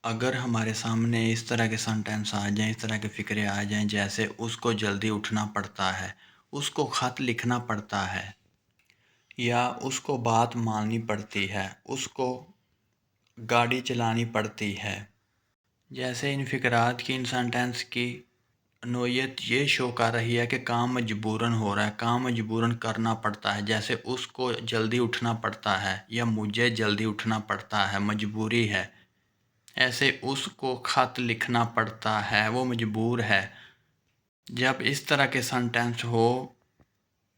अगर हमारे सामने इस तरह के सेंटेंस आ जाएं, इस तरह के फ़िक्रे आ जाएं, जैसे उसको जल्दी उठना पड़ता है, उसको ख़त लिखना पड़ता है, या उसको बात माननी पड़ती है, उसको गाड़ी चलानी पड़ती है। जैसे इन फ़िक्रात की, इन सेंटेंस की नोयत ये शो कर रही है कि काम मजबूरन हो रहा है, काम मजबूरन करना पड़ता है। जैसे उसको जल्दी उठना पड़ता है या मुझे जल्दी उठना पड़ता है, मजबूरी है। ऐसे उसको ख़त लिखना पड़ता है, वो मजबूर है। जब इस तरह के सेंटेंस हो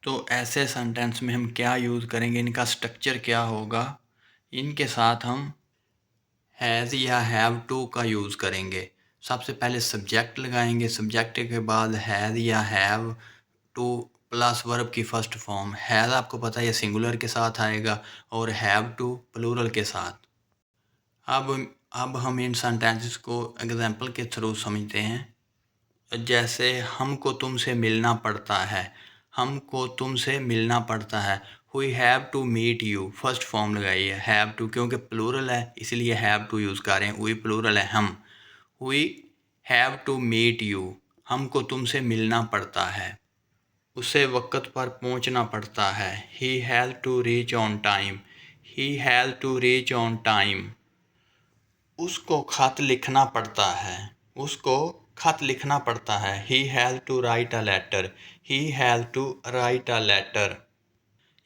तो ऐसे सेंटेंस में हम क्या यूज़ करेंगे, इनका स्ट्रक्चर क्या होगा। इनके साथ हम हैज़ या हैव टू का यूज़ करेंगे। सबसे पहले सब्जेक्ट लगाएंगे, सब्जेक्ट के बाद हैज़ या हैव टू प्लस वर्ब की फ़र्स्ट फॉर्म। हैज़ आपको पता है ये सिंगुलर के साथ आएगा और हैव टू प्लूरल के साथ। अब हम इन सेंटेंसेस को एग्जांपल के थ्रू समझते हैं। जैसे हमको तुमसे मिलना पड़ता है, हमको तुमसे मिलना पड़ता है। We have to meet you, first form लगाई है हैव टू, क्योंकि प्लूरल है इसलिए हैव टू यूज़ कर रहे हैं। वी प्लूरल है हम। We have to meet you, हमको तुमसे मिलना पड़ता है। उसे वक्त पर पहुंचना पड़ता है। He has to reach on time, he has to reach on time. उसको खत लिखना पड़ता है, उसको खत लिखना पड़ता है। He has to write a letter, he has to write a letter.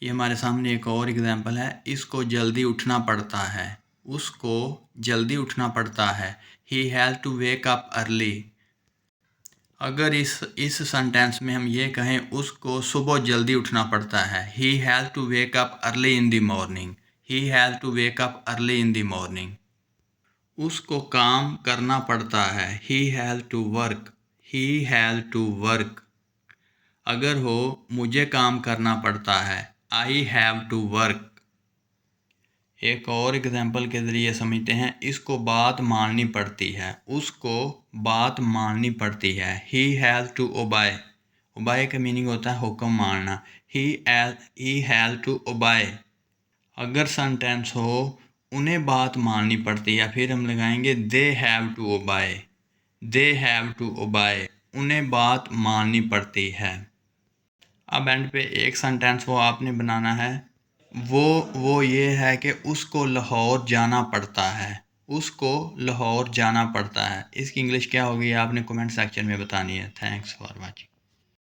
ये हमारे सामने एक और एग्जांपल है। इसको जल्दी उठना पड़ता है, उसको जल्दी उठना पड़ता है। He has to wake up early. अगर इस सेंटेंस में हम ये कहें उसको सुबह जल्दी उठना पड़ता है, he has to wake up early in the morning, he has to wake up early in the morning. उसको काम करना पड़ता है, he has to work, he has to work. अगर हो मुझे काम करना पड़ता है, आई हैव टू वर्क। एक और एग्जांपल के ज़रिए समझते हैं। इसको बात माननी पड़ती है, उसको बात माननी पड़ती है। ही हैज़ टू ओबाय, ओबाय का मीनिंग होता है हुक्म मानना। He has to obey. अगर सेंटेंस हो उन्हें बात माननी पड़ती है, फिर हम लगाएंगे they have to obey, they have to obey, उन्हें बात माननी पड़ती है। अब एंड पे एक सेंटेंस वो आपने बनाना है। वो ये है कि उसको लाहौर जाना पड़ता है, उसको लाहौर जाना पड़ता है। इसकी इंग्लिश क्या होगी आपने कमेंट सेक्शन में बतानी है। Thanks for watching.